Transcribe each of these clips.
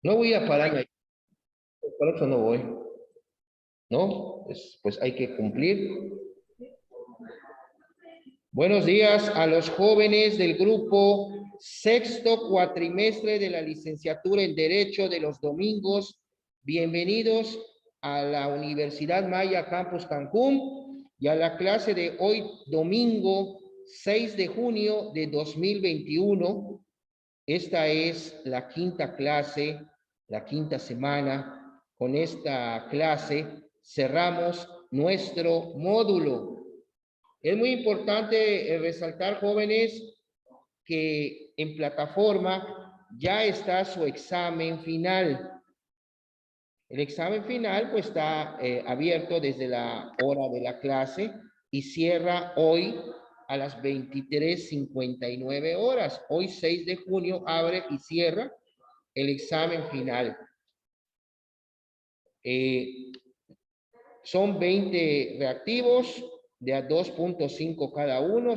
No voy a parar ahí, por eso no voy, ¿no? Pues hay que cumplir. Buenos días a los jóvenes del grupo sexto cuatrimestre de la licenciatura en Derecho de los domingos. Bienvenidos a la Universidad Maya Campus Cancún y a la clase de hoy domingo 6 de junio de 2021. Esta es la quinta clase, la quinta semana. Con esta clase cerramos nuestro módulo. Es muy importante resaltar, jóvenes, que en plataforma ya está su examen final. El examen final pues está abierto desde la hora de la clase y cierra hoy a las 23:59 horas. Hoy 6 de junio abre y cierra el examen final. Son 20 reactivos de a 2.5 cada uno,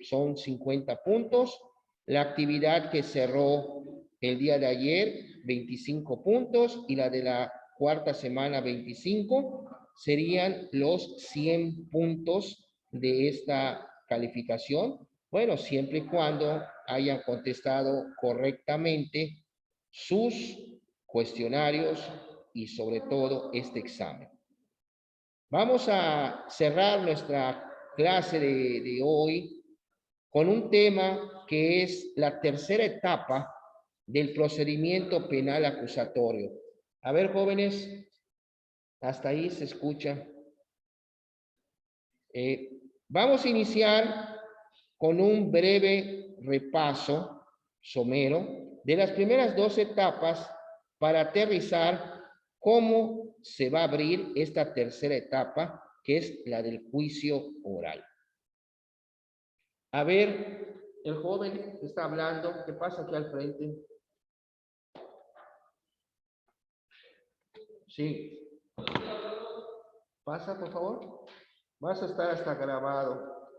son 50 puntos. La actividad que cerró el día de ayer, 25 puntos, y la de la cuarta semana, 25, serían los 100 puntos de esta calificación. Bueno, siempre y cuando hayan contestado correctamente sus cuestionarios y sobre todo este examen. Vamos a cerrar nuestra clase de hoy con un tema que es la tercera etapa del procedimiento penal acusatorio. A ver, jóvenes, hasta ahí se escucha. Vamos a iniciar con un breve repaso somero de las primeras dos etapas para aterrizar cómo se va a abrir esta tercera etapa, que es la del juicio oral. A ver, el joven que está hablando, ¿qué pasa aquí al frente? Sí. Pasa, por favor. Vas a estar hasta grabado.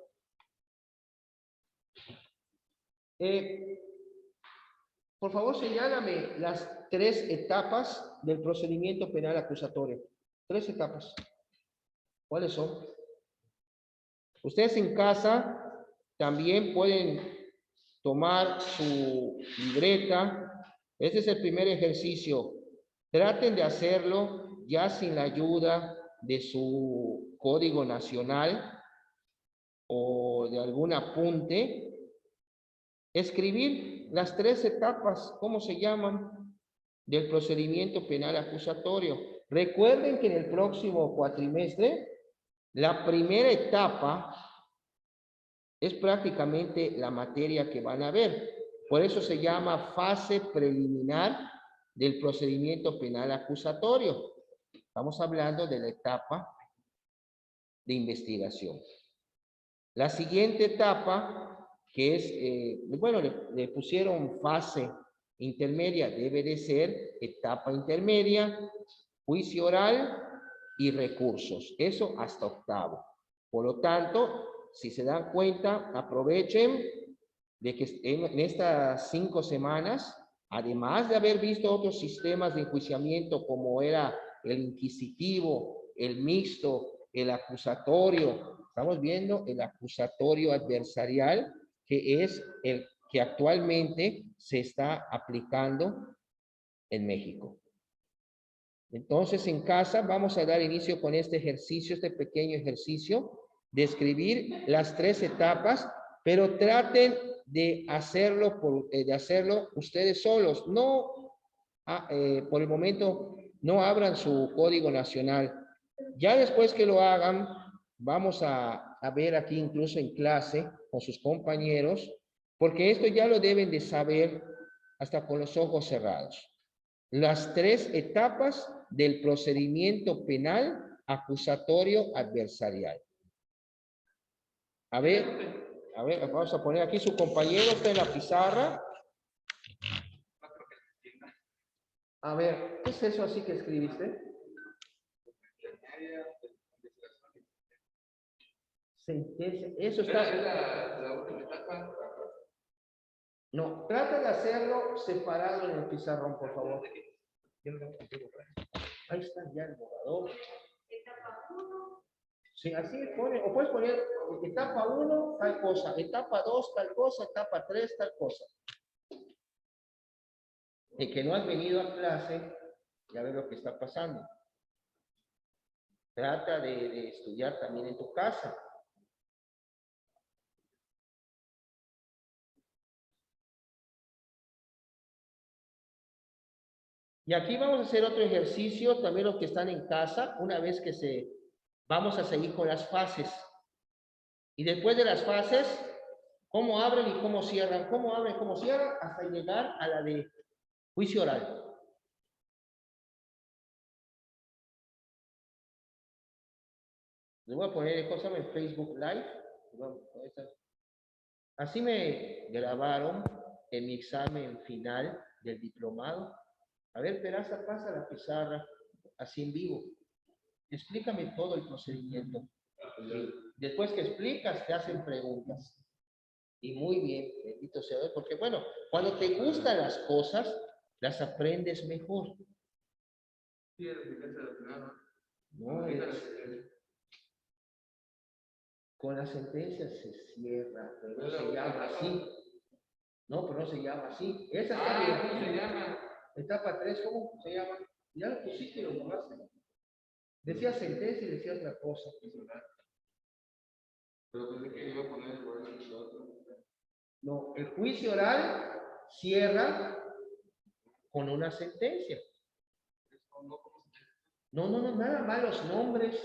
Por favor, señálame las tres etapas del procedimiento penal acusatorio. Tres etapas. ¿Cuáles son? Ustedes en casa también pueden tomar su libreta. Este es el primer ejercicio. Traten de hacerlo ya sin la ayuda de su código nacional o de algún apunte. Escribir las tres etapas, ¿cómo se llaman? Del procedimiento penal acusatorio. Recuerden que en el próximo cuatrimestre, la primera etapa es prácticamente la materia que van a ver. Por eso se llama fase preliminar del procedimiento penal acusatorio. Estamos hablando de la etapa de investigación. La siguiente etapa, que es, bueno, le pusieron fase intermedia, debe de ser etapa intermedia, juicio oral y recursos. Eso hasta octavo. Por lo tanto, si se dan cuenta, aprovechen de que en estas 5 semanas, además de haber visto otros sistemas de enjuiciamiento como era el inquisitivo, el mixto, el acusatorio, estamos viendo el acusatorio adversarial, que es el que actualmente se está aplicando en México. Entonces, en casa vamos a dar inicio con este ejercicio, este pequeño ejercicio de escribir las tres etapas, pero traten de hacerlo ustedes solos. No, por el momento, no abran su código nacional. Ya después que lo hagan, vamos a ver aquí incluso en clase con sus compañeros, porque esto ya lo deben de saber hasta con los ojos cerrados. Las tres etapas del procedimiento penal acusatorio adversarial. A ver, vamos a poner aquí su compañero, está en la pizarra. A ver, ¿qué es eso así que escribiste? Eso está... la última etapa. No, trata de hacerlo separado en el pizarrón, por favor. Ahí está ya el borrador. Sí, así pone, o puedes poner etapa 1, tal cosa, etapa 2, tal cosa, etapa 3, tal cosa. El que no has venido a clase, ya ves lo que está pasando. Trata de estudiar también en tu casa. Y aquí vamos a hacer otro ejercicio, también los que están en casa, una vez que vamos a seguir con las fases. Y después de las fases, cómo abren y cómo cierran, cómo abren y cómo cierran, hasta llegar a la de juicio oral. Les voy a poner cosas en Facebook Live. Así me grabaron en mi examen final del diplomado. A ver, Peraza, pasa la pizarra, así en vivo. Explícame todo el procedimiento. Después que explicas, te hacen preguntas. Y muy bien, bendito sea Dios, porque bueno, cuando te gustan las cosas, las aprendes mejor. No, con las sentencias se cierra, pero no se llama así. No, pero no se llama así. Esa está bien. ¿Cómo se llama? Etapa 3, ¿cómo se llama? Ya lo pusiste y lo tomaste. Decía sentencia y decía otra cosa. Pero pensé que iba a poner el otro. No, el juicio oral cierra con una sentencia. No, nada más los nombres.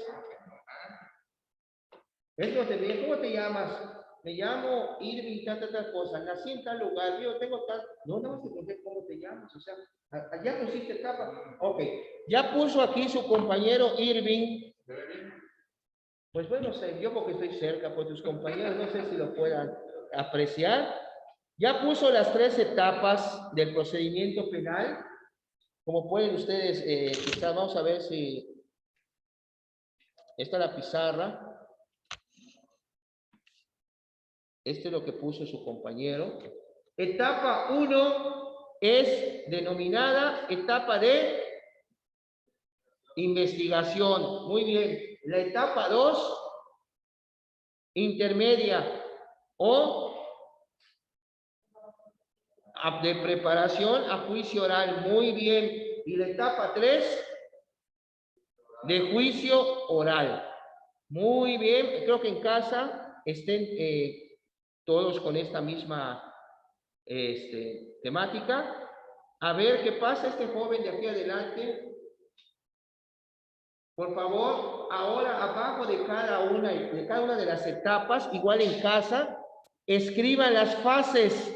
¿Cómo te llamas? Me llamo Irving, tal cosa. Nací en tal lugar, yo tengo tal. No, te pregunté cómo te llamas. O sea, allá pusiste etapa. Ok, ya puso aquí su compañero Irving. Pues bueno, sé, yo porque estoy cerca, pues tus compañeros no sé si lo puedan apreciar. Ya puso las 3 etapas del procedimiento penal. Como pueden ustedes, quizás vamos a ver si esta es la pizarra. Este es lo que puso su compañero. Etapa 1 es denominada etapa de investigación. Muy bien. La etapa 2, intermedia o de preparación a juicio oral. Muy bien. Y la etapa 3, de juicio oral. Muy bien. Creo que en casa estén todos con esta misma temática. A ver qué pasa este joven de aquí adelante. Por favor, ahora abajo de cada una de las etapas, igual en casa, escriban las fases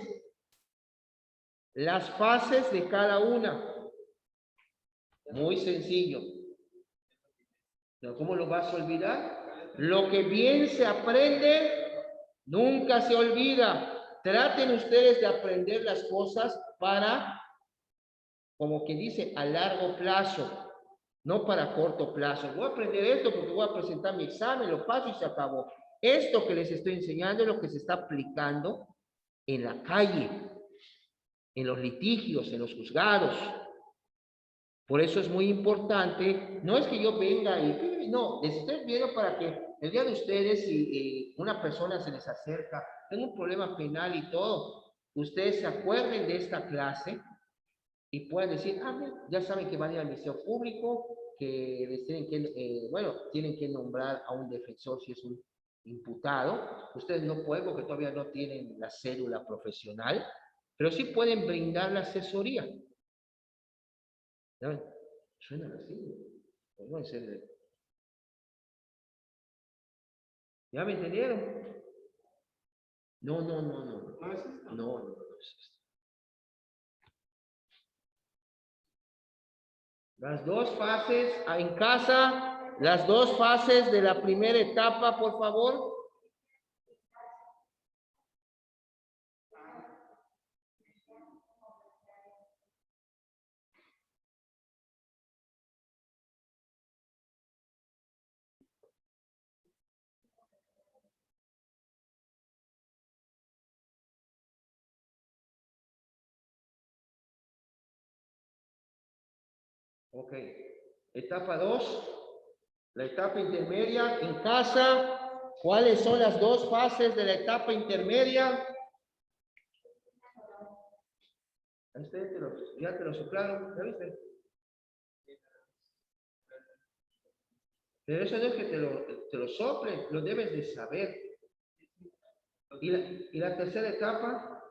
de cada una. Muy sencillo. ¿Cómo lo vas a olvidar? Lo que bien se aprende, nunca se olvida. Traten ustedes de aprender las cosas para, como que dice, a largo plazo. No para corto plazo. Voy a aprender esto porque voy a presentar mi examen, lo paso y se acabó. Esto que les estoy enseñando es lo que se está aplicando en la calle, en los litigios, en los juzgados. Por eso es muy importante, no es que yo venga y no, les estoy viendo para que el día de ustedes, si una persona se les acerca, tengo un problema penal y todo, ustedes se acuerden de esta clase y puedan decir, ya saben que van a ir al Ministerio Público, que les tienen que, tienen que nombrar a un defensor si es un imputado. Ustedes no pueden porque todavía no tienen la cédula profesional, pero sí pueden brindar la asesoría. ¿Ya? Suena así. Pues no, en serio. ¿Ya me entendieron? No. No. Las 2 fases en casa, las 2 fases de la primera etapa, por favor. Ok. Etapa 2. La etapa intermedia en casa. ¿Cuáles son las dos fases de la etapa intermedia? Ya te lo soplaron, ¿ya viste? Pero eso no es que te lo soplen, lo debes de saber. ¿Y la tercera etapa?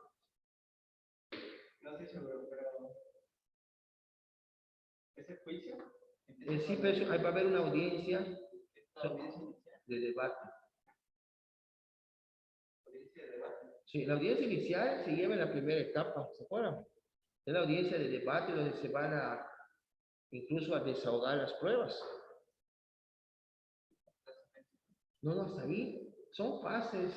No sé seguro, pero ¿ese juicio? Sí, pero ahí va a haber una audiencia de debate. Sí, la audiencia inicial se lleva en la primera etapa, ¿se acuerdan? Es la audiencia de debate donde se van a incluso a desahogar las pruebas. No, hasta ahí son fases.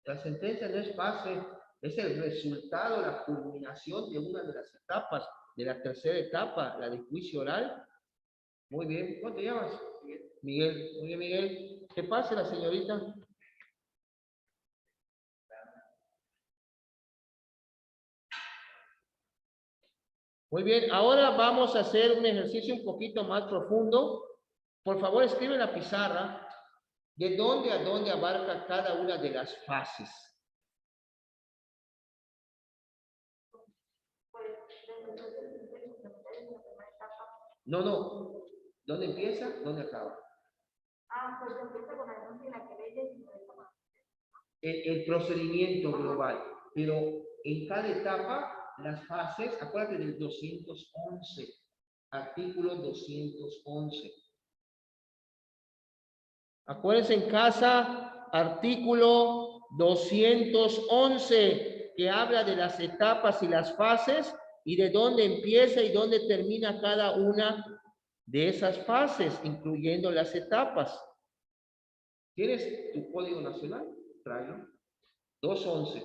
La sentencia no es fase, es el resultado, la culminación de una de las etapas, de la tercera etapa, la de juicio oral. Muy bien, ¿cómo te llamas? Miguel. Muy bien, Miguel. ¿Qué pasa, la señorita? Muy bien, ahora vamos a hacer un ejercicio un poquito más profundo. Por favor, escribe en la pizarra de dónde a dónde abarca cada una de las fases. No. ¿Dónde empieza? ¿Dónde acaba? Pues empieza con la anuncio y la querella y el procedimiento global. Pero en cada etapa, las fases, acuérdate del 211, artículo 211. Acuérdense en casa, artículo 211, que habla de las etapas y las fases y de dónde empieza y dónde termina cada una de esas fases, incluyendo las etapas. ¿Tienes tu código nacional? Tráelo. 211.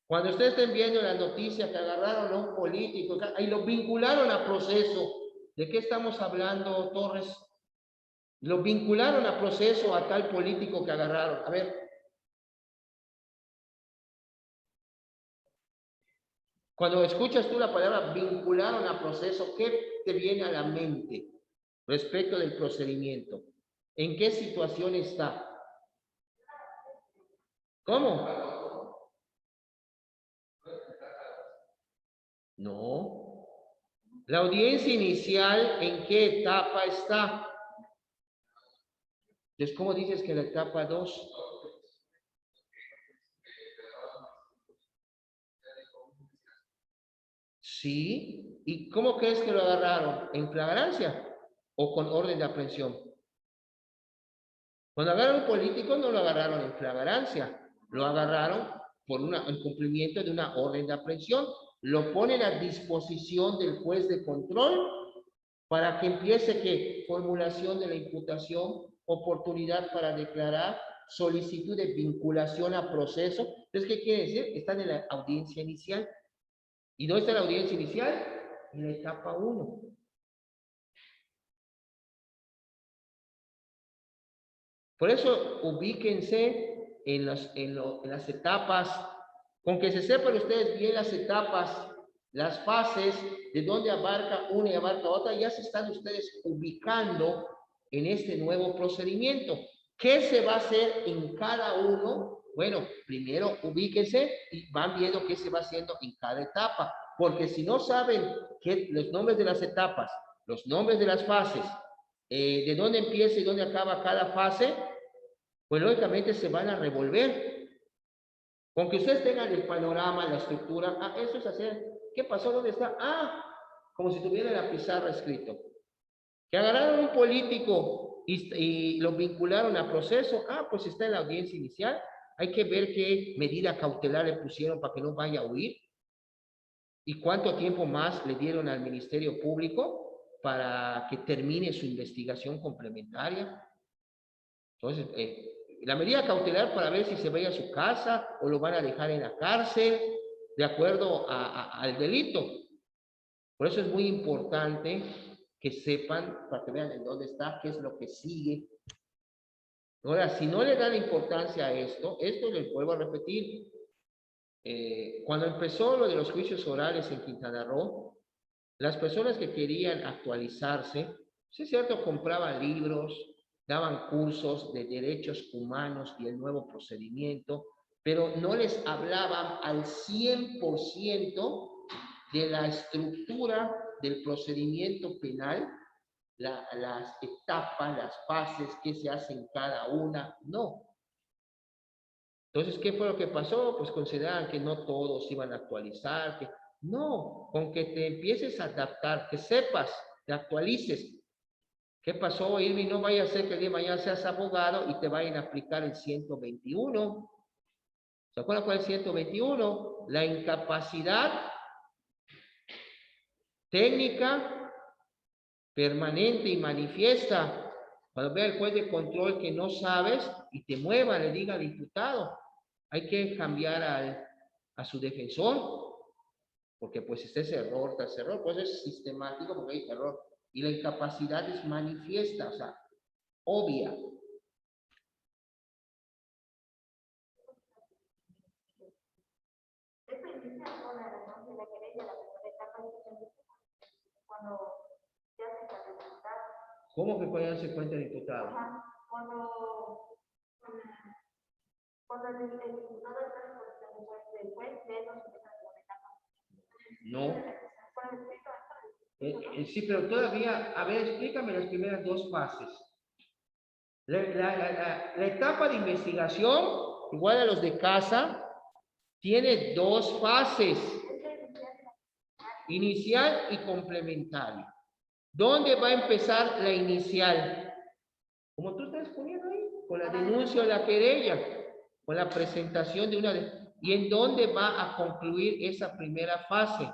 Cuando ustedes estén viendo la noticia que agarraron a un político y lo vincularon a proceso, ¿de qué estamos hablando, Torres? Lo vincularon a proceso a tal político que agarraron. A ver. Cuando escuchas tú la palabra vincularon a proceso, ¿qué te viene a la mente respecto del procedimiento? ¿En qué situación está? ¿Cómo? No. La audiencia inicial, ¿en qué etapa está? Entonces, ¿cómo dices que la etapa 2? Sí. ¿Y cómo crees que lo agarraron? ¿En flagrancia o con orden de aprehensión? Cuando agarraron a un político no lo agarraron en flagrancia, lo agarraron por el cumplimiento de una orden de aprehensión, lo ponen a disposición del juez de control para que empiece ¿qué? Formulación de la imputación, oportunidad para declarar, solicitud de vinculación a proceso. Entonces, ¿qué quiere decir? Están en la audiencia inicial. ¿Y dónde está la audiencia inicial? En la etapa 1. Por eso, ubíquense en las etapas, con que se sepan ustedes bien las etapas, las fases, de dónde abarca una y abarca otra, ya se están ustedes ubicando en este nuevo procedimiento. ¿Qué se va a hacer en cada uno? Bueno, primero ubíquense y van viendo qué se va haciendo en cada etapa, porque si no saben los nombres de las etapas, los nombres de las fases, de dónde empieza y dónde acaba cada fase, pues lógicamente se van a revolver. Con que ustedes tengan el panorama, la estructura, eso es hacer. ¿Qué pasó? ¿Dónde está? Como si tuviera en la pizarra escrito. Que agarraron un político y lo vincularon a proceso, pues está en la audiencia inicial. Hay que ver qué medida cautelar le pusieron para que no vaya a huir. Y cuánto tiempo más le dieron al Ministerio Público para que termine su investigación complementaria. Entonces, la medida cautelar para ver si se vaya a su casa o lo van a dejar en la cárcel, de acuerdo al delito. Por eso es muy importante que sepan, para que vean en dónde está, qué es lo que sigue. Ahora, si no le dan importancia a esto les vuelvo a repetir. Cuando empezó lo de los juicios orales en Quintana Roo, las personas que querían actualizarse, sí es cierto, compraban libros, daban cursos de derechos humanos y el nuevo procedimiento, pero no les hablaban al 100% de la estructura del procedimiento penal, las etapas, las fases, qué se hace en cada una, no. Entonces, ¿qué fue lo que pasó? Pues consideraban que no todos iban a actualizar, que no, con que te empieces a adaptar, que sepas, te actualices. ¿Qué pasó, Irving? No vaya a ser que el día de mañana seas abogado y te vayan a aplicar el 121. ¿Se acuerdan cuál es el 121? La incapacidad técnica permanente y manifiesta. Cuando vea el juez de control que no sabes y te mueva, le diga al imputado, hay que cambiar a su defensor, porque pues este es error tras error, pues es sistemático porque hay error. Y la incapacidad es manifiesta, o sea, obvia. ¿Cómo que cuando se cuenta el imputado? Ajá. Cuando el imputado está en el juez, no. Sí, pero todavía, a ver, explícame las primeras dos fases. La etapa de investigación, igual a los de casa, tiene dos fases, inicial y complementaria. ¿Dónde va a empezar la inicial? Como tú estás poniendo ahí, con la denuncia o la querella, con la presentación de una... ¿Y en dónde va a concluir esa primera fase?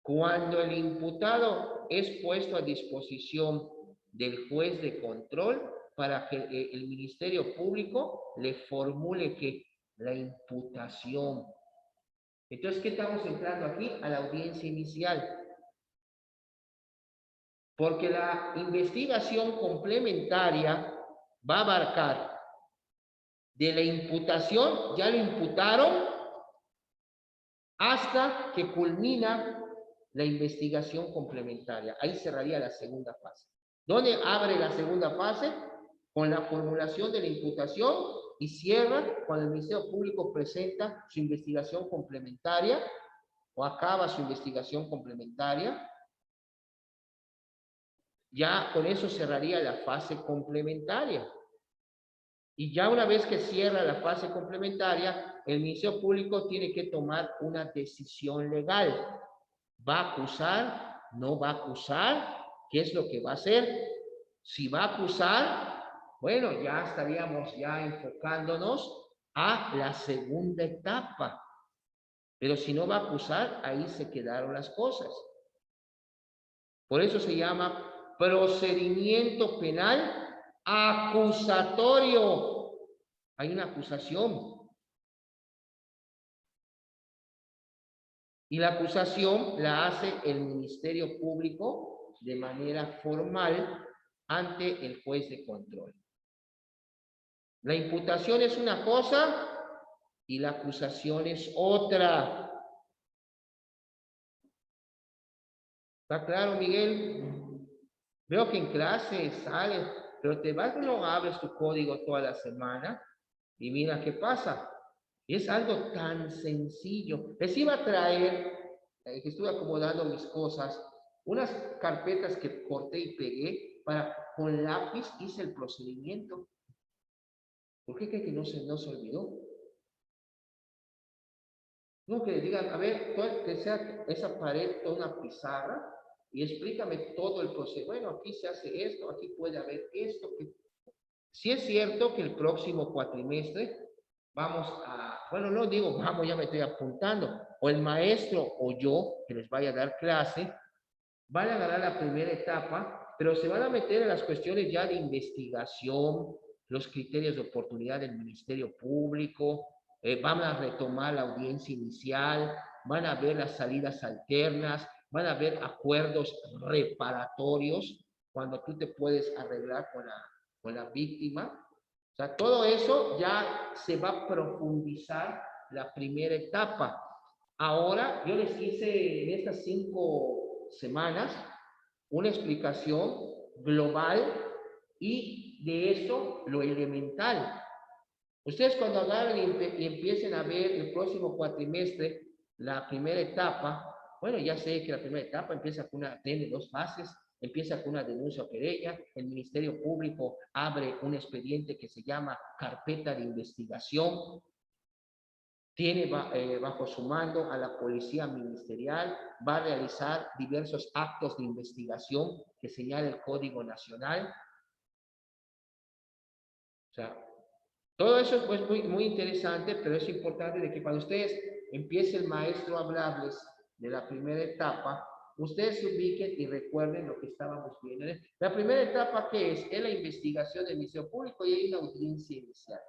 Cuando el imputado es puesto a disposición del juez de control para que el Ministerio Público le formule que la imputación. Entonces, ¿qué estamos entrando aquí? A la audiencia inicial. Porque la investigación complementaria va a abarcar de la imputación, ya lo imputaron, hasta que culmina la investigación complementaria. Ahí cerraría la segunda fase. ¿Dónde abre la segunda fase? Con la formulación de la imputación y cierra cuando el Ministerio Público presenta su investigación complementaria o acaba su investigación complementaria. Ya con eso cerraría la fase complementaria. Y ya una vez que cierra la fase complementaria, el Ministerio Público tiene que tomar una decisión legal. ¿Va a acusar? ¿No va a acusar? ¿Qué es lo que va a hacer? Si va a acusar, bueno, ya estaríamos ya enfocándonos a la segunda etapa. Pero si no va a acusar, ahí se quedaron las cosas. Por eso se llama procedimiento penal acusatorio. Hay una acusación. Y la acusación la hace el Ministerio Público de manera formal ante el juez de control. La imputación es una cosa y la acusación es otra. ¿Está claro, Miguel? Veo que en clase sale, pero te vas, no abres tu código toda la semana y mira qué pasa. Es algo tan sencillo. Les iba a traer, que estuve acomodando mis cosas, unas carpetas que corté y pegué para, con lápiz hice el procedimiento. ¿Por qué creen que no se olvidó? No, que le digan, a ver, que sea esa pared toda una pizarra y explícame todo el proceso. Bueno, aquí se hace esto, aquí puede haber esto. Sí es cierto que el próximo cuatrimestre vamos a, bueno, no digo vamos, ya me estoy apuntando, o el maestro o yo, que les vaya a dar clase, van a ganar la primera etapa, pero se van a meter en las cuestiones ya de investigación, los criterios de oportunidad del Ministerio Público, van a retomar la audiencia inicial, van a ver las salidas alternas, van a ver acuerdos reparatorios, cuando tú te puedes arreglar con la víctima, O sea, todo eso ya se va a profundizar la primera etapa. Ahora, yo les hice en estas 5 semanas una explicación global y de eso lo elemental. Ustedes cuando agarren y empiecen a ver el próximo cuatrimestre la primera etapa, bueno, ya sé que la primera etapa empieza con tiene 2 fases, empieza con una denuncia o querella, el Ministerio Público abre un expediente que se llama carpeta de investigación, tiene bajo su mando a la policía ministerial, va a realizar diversos actos de investigación que señala el Código Nacional. O sea, todo eso es pues muy interesante, pero es importante de que cuando ustedes empiece el maestro a hablarles de la primera etapa, ustedes se ubiquen y recuerden lo que estábamos viendo. La primera etapa, ¿qué es? Es la investigación del Ministerio Público y hay una audiencia inicial.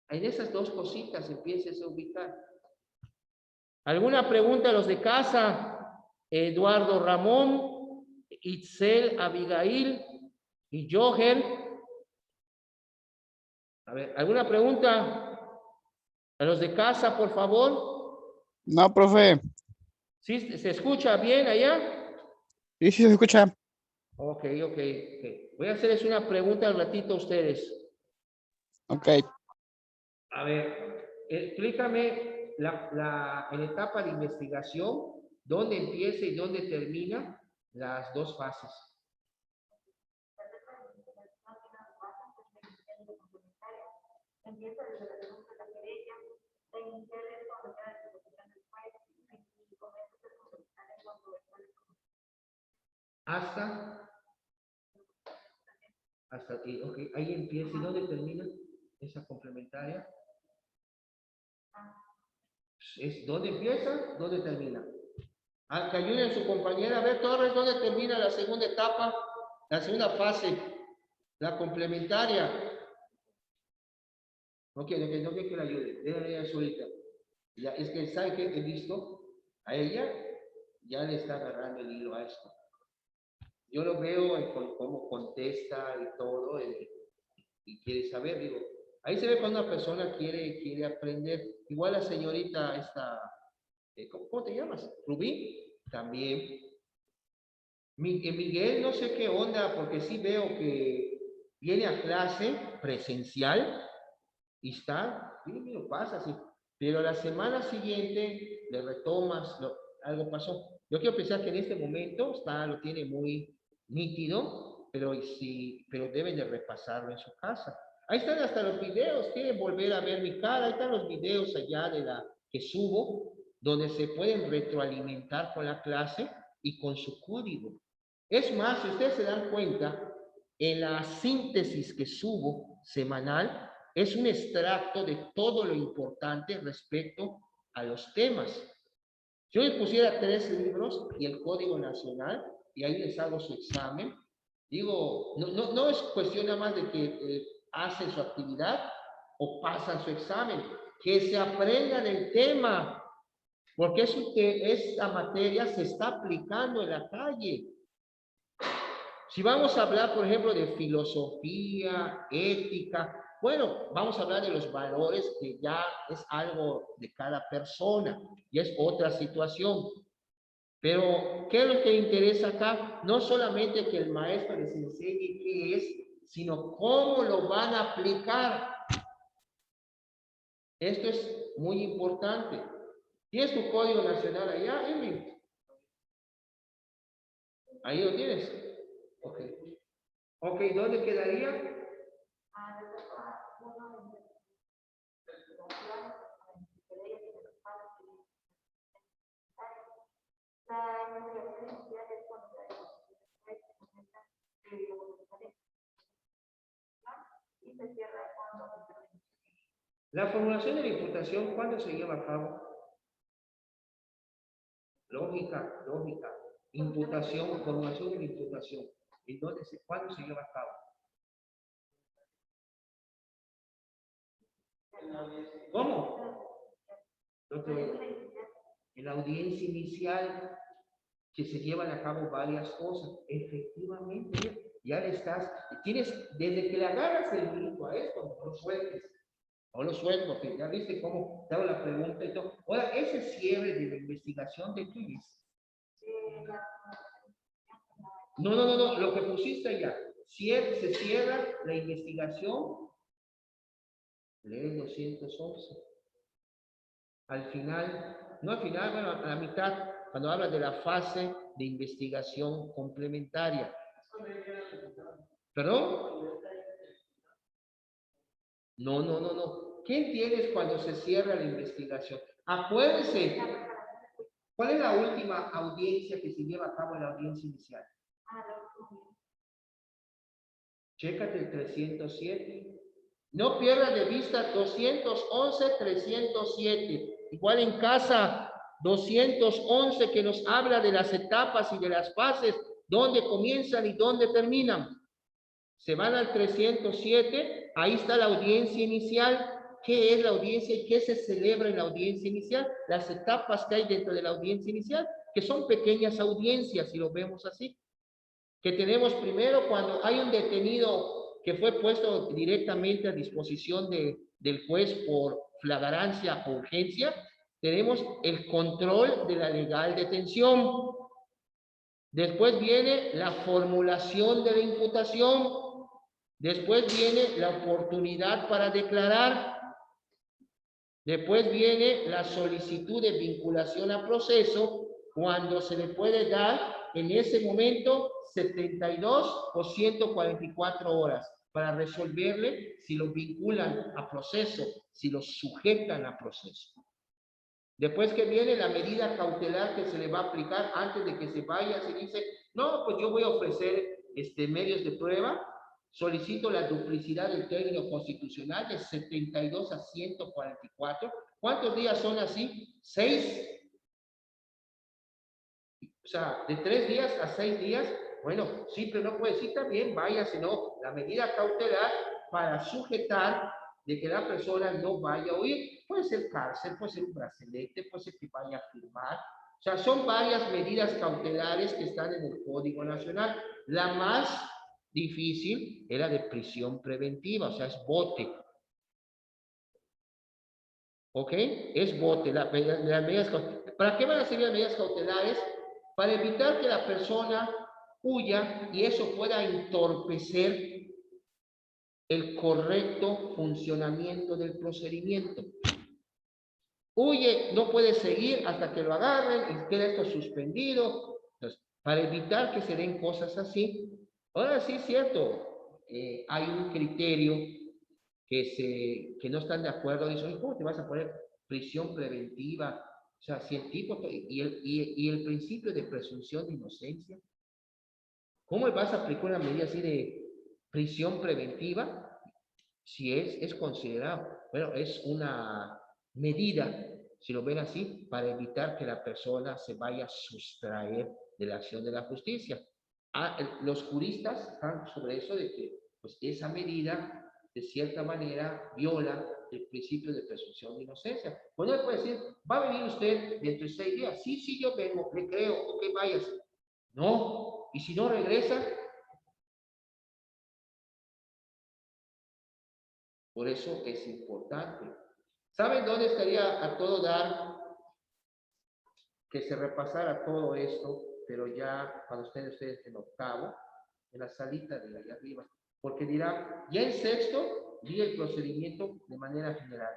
En esas 2 cositas empiecen a ubicar. ¿Alguna pregunta a los de casa? Eduardo Ramón, Itzel Abigail y Joher. A ver, ¿alguna pregunta a los de casa, por favor? No, profe. ¿Sí se escucha bien allá? Sí, sí se escucha. Ok. Voy a hacerles una pregunta al ratito a ustedes. Ok. A ver, explícame en etapa de investigación, dónde empieza y dónde termina las 2 fases. Empieza desde la denuncia de la querella, la inicial es cuando queda la disposición del juez y comienza a ser complementaria cuando el juez. Hasta aquí, ok, ahí empieza. ¿Y dónde termina esa complementaria? ¿Dónde empieza? ¿Dónde termina? Que ayuden a su compañera. A ver, Torres, ¿dónde termina la segunda etapa? La segunda fase, la complementaria. No quiero que la ayude, déjame ella solita. Ya, es que sabe que he visto a ella, ya le está agarrando el hilo a esto. Yo lo veo en cómo contesta y todo, y quiere saber, digo, ahí se ve cuando una persona quiere aprender. Igual la señorita esta, ¿cómo te llamas? Rubí, también. Miguel, no sé qué onda, porque sí veo que viene a clase presencial y está, lo pasa así, pero la semana siguiente le retomas, algo pasó. Yo quiero pensar que en este momento lo tiene muy nítido, pero deben de repasarlo en su casa. Ahí están hasta los videos, quieren volver a ver mi cara, ahí están los videos allá que subo, donde se pueden retroalimentar con la clase y con su código. Es más, si ustedes se dan cuenta, en la síntesis que subo semanal, es un extracto de todo lo importante respecto a los temas. Si yo les pusiera 3 libros y el Código Nacional, y ahí les hago su examen, digo, no es cuestión nada más de que hacen su actividad o pasan su examen, que se aprendan el tema, porque esta materia se está aplicando en la calle. Si vamos a hablar, por ejemplo, de filosofía, ética, bueno, vamos a hablar de los valores, que ya es algo de cada persona y es otra situación. Pero, ¿qué es lo que interesa acá? No solamente que el maestro les enseñe qué es, sino cómo lo van a aplicar. Esto es muy importante. ¿Tienes tu código nacional allá, Emily? Ahí lo tienes. Ok. Ok, ¿dónde quedaría? La formulación de la imputación, ¿cuándo se lleva a cabo? Lógica. Imputación, formulación de la imputación. Entonces, ¿cuándo se lleva a cabo? ¿Cómo? En la audiencia inicial, que se llevan a cabo varias cosas. Efectivamente, ya le estás, tienes, desde que le agarras el minuto a esto, no lo sueltes. No lo suelto, porque ya viste cómo te hago la pregunta y todo. Ahora, ese cierre de la investigación de qué es. No, lo que pusiste allá. Se cierra la investigación. Lee el 211. Al final, no al final, bueno, a la mitad, cuando habla de la fase de investigación complementaria. ¿Perdón? No. ¿Qué entiendes cuando se cierra la investigación? Acuérdense, ¿cuál es la última audiencia que se lleva a cabo en la audiencia inicial? Chécate el 307. No pierdas de vista 211, 307. Igual en casa, 211 que nos habla de las etapas y de las fases, dónde comienzan y dónde terminan. Se van al 307, ahí está la audiencia inicial. ¿Qué es la audiencia y qué se celebra en la audiencia inicial? Las etapas que hay dentro de la audiencia inicial, que son pequeñas audiencias, si lo vemos así. Que tenemos primero cuando hay un detenido que fue puesto directamente a disposición del juez por flagrancia o urgencia, tenemos el control de la legal detención. Después viene la formulación de la imputación. Después viene la oportunidad para declarar. Después viene la solicitud de vinculación a proceso, cuando se le puede dar en ese momento 72 o 144 horas para resolverle si lo vinculan a proceso, si lo sujetan a proceso. Después que viene la medida cautelar que se le va a aplicar antes de que se vaya, se dice, no, pues yo voy a ofrecer medios de prueba, solicito la duplicidad del término constitucional de 72 a 144. ¿Cuántos días son así? 6. O sea, de 3 días a 6 días. Bueno, sí, pero no puede decir también, vaya, sino la medida cautelar para sujetar de que la persona no vaya a huir. Puede ser cárcel, puede ser un brazalete, puede ser que vaya a firmar. O sea, son varias medidas cautelares que están en el Código Nacional. La más difícil era de prisión preventiva, o sea, es bote. ¿Ok? Es bote. Las medidas, ¿para qué van a servir las medidas cautelares? Para evitar que la persona huya y eso pueda entorpecer el correcto funcionamiento del procedimiento. Huye, no puede seguir hasta que lo agarren y queda esto suspendido. Entonces, para evitar que se den cosas así, ahora sí es cierto, hay un criterio que no están de acuerdo, dicen, ¿cómo te vas a poner prisión preventiva? O sea, si el tipo, y el principio de presunción de inocencia, ¿cómo vas a aplicar una medida así de prisión preventiva? Si es considerado, bueno, es una medida, si lo ven así, para evitar que la persona se vaya a sustraer de la acción de la justicia. Los juristas están sobre eso de que pues, esa medida de cierta manera viola el principio de presunción de inocencia. Bueno, él puede decir, ¿va a venir usted dentro de 6 días? Sí, yo vengo, le creo, ok, vayas. No, y si no regresa, por eso es importante. ¿Saben dónde estaría a todo dar que se repasara todo esto, pero ya cuando estén ustedes en octavo, en la salita de allá arriba? Porque dirá, ya en sexto vi el procedimiento de manera general.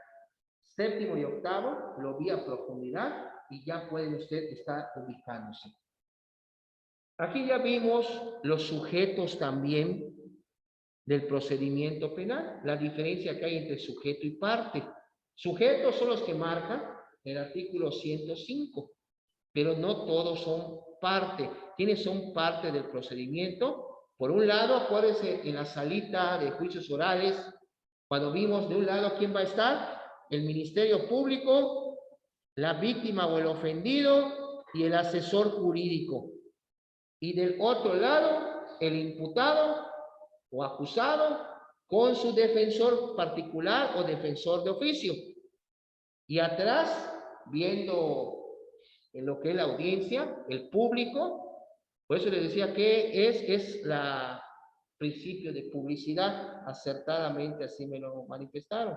Séptimo y octavo lo vi a profundidad y ya pueden ustedes estar ubicándose. Aquí ya vimos los sujetos también del procedimiento penal, la diferencia que hay entre sujeto y parte. Sujetos son los que marcan el artículo 105, pero no todos son parte. ¿Quiénes son parte del procedimiento? Por un lado, acuérdense, en la salita de juicios orales, cuando vimos de un lado quién va a estar, el Ministerio Público, la víctima o el ofendido y el asesor jurídico. Y del otro lado, el imputado o acusado con su defensor particular o defensor de oficio. Y atrás, viendo en lo que es la audiencia, el público, por eso les decía que es principio de publicidad, acertadamente así me lo manifestaron.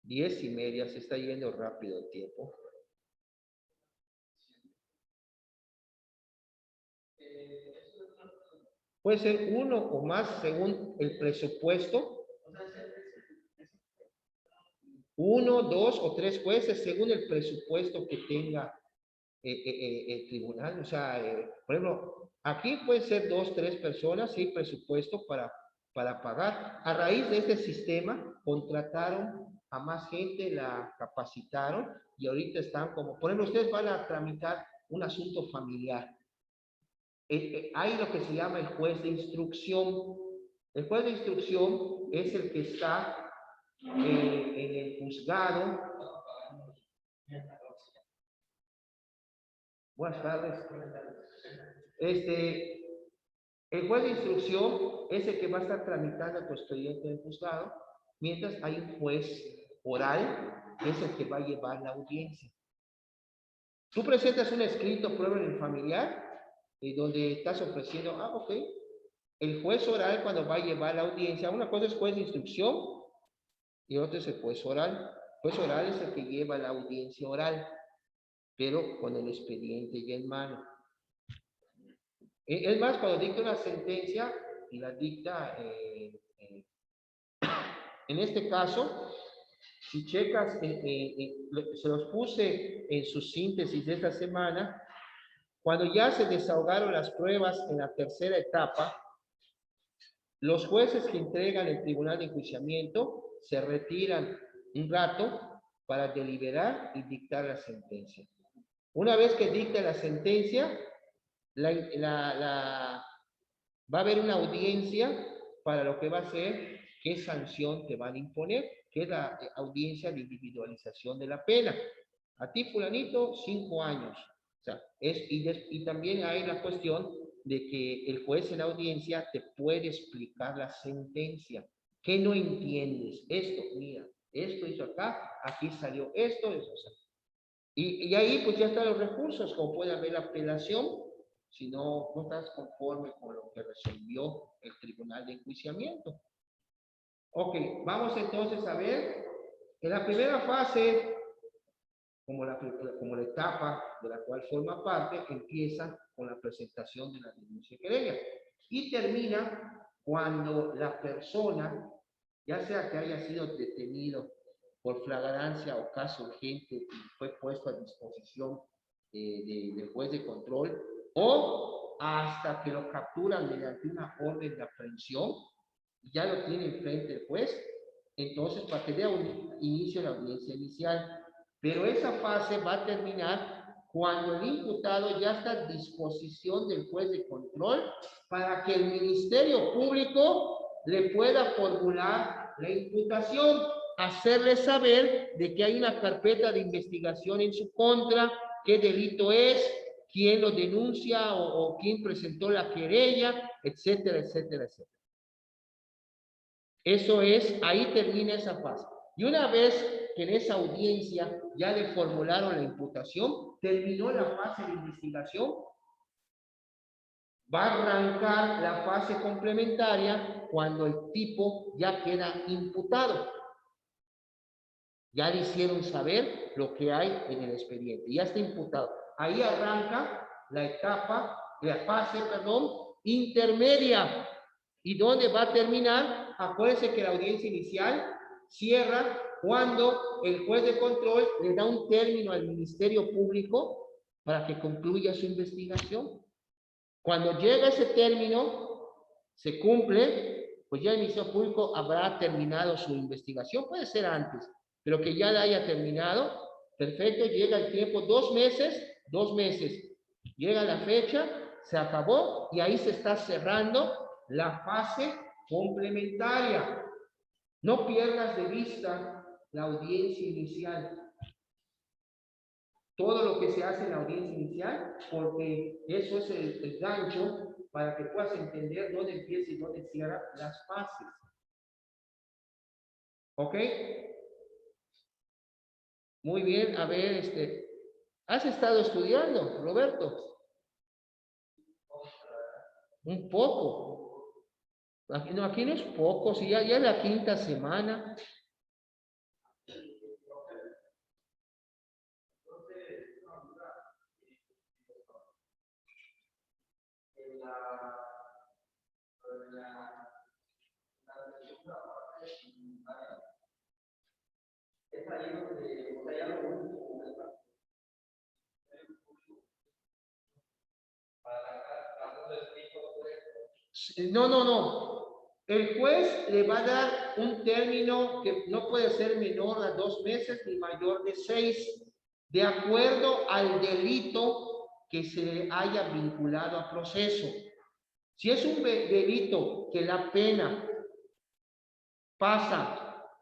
Diez y media, se está yendo rápido el tiempo. Puede ser uno o más según el presupuesto. Uno, dos o tres jueces según el presupuesto que tenga el tribunal. O sea, por ejemplo, aquí puede ser dos, tres personas, sí, presupuesto para pagar. A raíz de este sistema, contrataron a más gente, la capacitaron y ahorita están como, por ejemplo, ustedes van a tramitar un asunto familiar. Hay lo que se llama el juez de instrucción. El juez de instrucción es el que está en el juzgado. Buenas tardes. El juez de instrucción es el que va a estar tramitando tu expediente en el juzgado, mientras hay un juez oral, que es el que va a llevar la audiencia. Tú presentas un escrito, prueba en el familiar, donde estás ofreciendo, ok, el juez oral cuando va a llevar la audiencia, una cosa es juez de instrucción y otra es el juez oral. El juez oral es el que lleva la audiencia oral, pero con el expediente ya en mano. Es más, cuando dicta una sentencia y la dicta, en este caso, si checas, se los puse en su síntesis de esta semana, cuando ya se desahogaron las pruebas en la tercera etapa, los jueces que entregan el tribunal de enjuiciamiento se retiran un rato para deliberar y dictar la sentencia. Una vez que dicta la sentencia, va a haber una audiencia para lo que va a ser qué sanción te van a imponer, que es la audiencia de individualización de la pena. A ti, fulanito, 5 años. O sea, y también hay la cuestión de que el juez en la audiencia te puede explicar la sentencia. ¿Qué no entiendes? Esto, mira, esto hizo acá, aquí salió esto, eso. O sea, y ahí pues ya están los recursos, como puede haber la apelación, si no estás conforme con lo que resolvió el tribunal de enjuiciamiento. Ok, vamos entonces a ver, en la primera fase, como la etapa de la cual forma parte, empieza con la presentación de la denuncia y querella y termina cuando la persona, ya sea que haya sido detenido por flagrancia o caso urgente y fue puesto a disposición del juez de control, o hasta que lo capturan mediante una orden de aprehensión, ya lo tiene enfrente el juez, entonces para que dé un inicio a la audiencia inicial. Pero esa fase va a terminar cuando el imputado ya está a disposición del juez de control para que el Ministerio Público le pueda formular la imputación, hacerle saber de que hay una carpeta de investigación en su contra, qué delito es, quién lo denuncia o quién presentó la querella, etcétera, etcétera, etcétera. Eso es, ahí termina esa fase. Y una vez que en esa audiencia ya le formularon la imputación, terminó la fase de investigación, va a arrancar la fase complementaria cuando el tipo ya queda imputado. Ya le hicieron saber lo que hay en el expediente, ya está imputado. Ahí arranca la etapa, la fase, intermedia. ¿Y dónde va a terminar? Acuérdense que la audiencia inicial cierra cuando el juez de control le da un término al Ministerio Público para que concluya su investigación. Cuando llega ese término, se cumple, pues ya el Ministerio Público habrá terminado su investigación, puede ser antes, pero que ya la haya terminado, perfecto, llega el tiempo, 2 meses, llega la fecha, se acabó y ahí se está cerrando la fase complementaria. No pierdas de vista la audiencia inicial. Todo lo que se hace en la audiencia inicial, porque eso es el gancho para que puedas entender dónde empieza y dónde cierra las fases. ¿Ok? Muy bien, a ver, ¿has estado estudiando, Roberto? Un poco. Aquí no es poco, si ya es la quinta semana. No. El juez le va a dar un término que no puede ser menor a 2 meses ni mayor de 6, de acuerdo al delito que se le haya vinculado a proceso. Si es un delito que la pena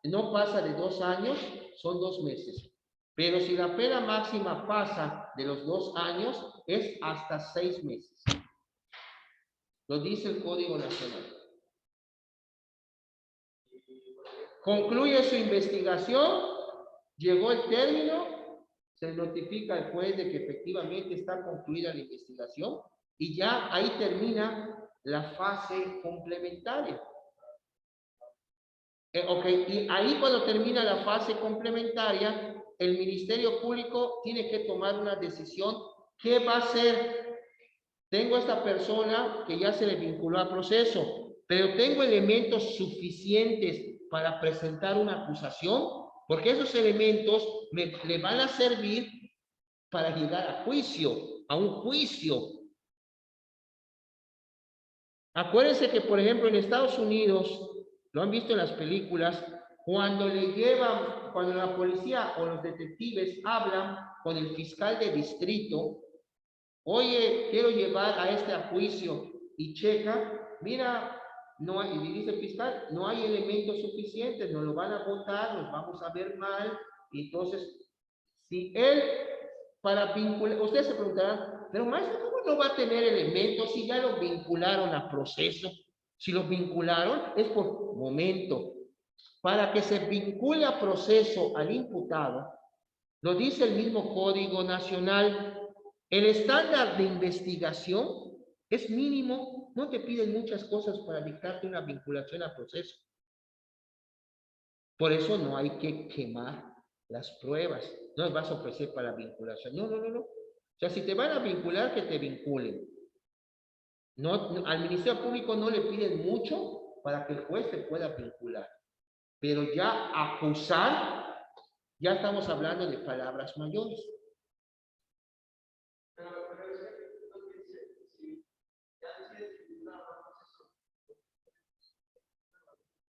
no pasa de 2 años, son 2 meses. Pero si la pena máxima pasa de los 2 años, es hasta 6 meses. Lo dice el Código Nacional. Concluye su investigación, llegó el término, se notifica al juez de que efectivamente está concluida la investigación y ya ahí termina la fase complementaria. Ok, y ahí cuando termina la fase complementaria, el Ministerio Público tiene que tomar una decisión. ¿Qué va a hacer? Tengo a esta persona que ya se le vinculó al proceso, pero tengo elementos suficientes para presentar una acusación, porque esos elementos le van a servir para llegar a un juicio. Acuérdense que, por ejemplo, en Estados Unidos, lo han visto en las películas, cuando la policía o los detectives hablan con el fiscal de distrito, oye, quiero llevar a este a juicio, y checa, mira, no hay, y dice el fiscal, no hay elementos suficientes, nos lo van a votar, nos vamos a ver mal. Y entonces, si él, para vincular, ustedes se preguntarán, pero maestro, ¿cómo no va a tener elementos si ya lo vincularon a proceso? Si lo vincularon, es por momento. Para que se vincule a proceso al imputado, lo dice el mismo Código Nacional, el estándar de investigación es mínimo, no te piden muchas cosas para dictarte una vinculación a proceso. Por eso no hay que quemar las pruebas, no las vas a ofrecer para vinculación. No. O sea, si te van a vincular, que te vinculen. Al Ministerio Público no le piden mucho para que el juez te pueda vincular. Pero ya acusar, ya estamos hablando de palabras mayores.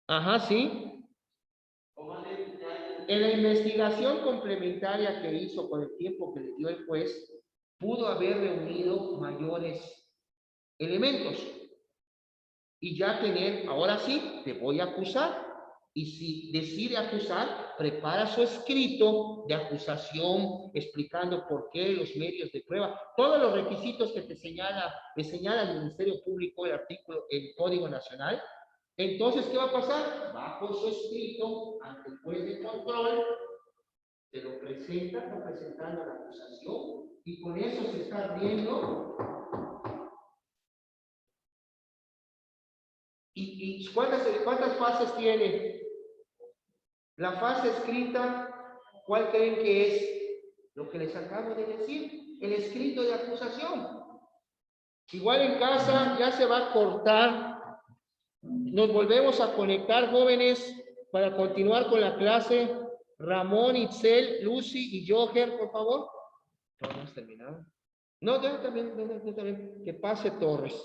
Ajá, sí. En la investigación complementaria que hizo con el tiempo que le dio el juez, pudo haber reunido mayores elementos y ya tener, ahora sí, te voy a acusar. Y si decide acusar, prepara su escrito de acusación explicando por qué, los medios de prueba, todos los requisitos que te señala el Ministerio Público, el Código Nacional. Entonces, ¿qué va a pasar? Va con su escrito ante el juez de control, te lo presenta, está presentando la acusación, y con eso se está viendo. ¿Y cuántas fases tiene? La fase escrita, ¿cuál creen que es? Lo que les acabo de decir, el escrito de acusación. Igual en casa ya se va a cortar. Nos volvemos a conectar, jóvenes, para continuar con la clase. Ramón, Itzel, Lucy y Joher, por favor. ¿No hemos terminado? No, ya también. Que pase Torres.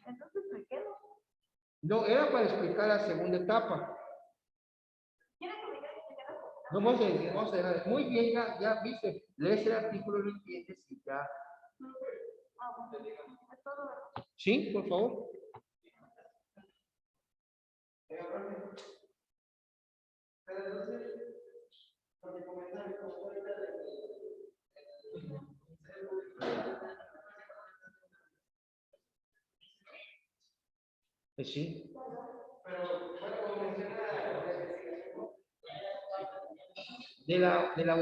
Entonces me quedo. No, era para explicar la segunda etapa. ¿Quieren que me quede? No, vamos a dejar. Muy bien, ya viste. Lees el artículo, lo entiendes y ya. Es todo, ¿verdad? Sí, por favor. Sí. De la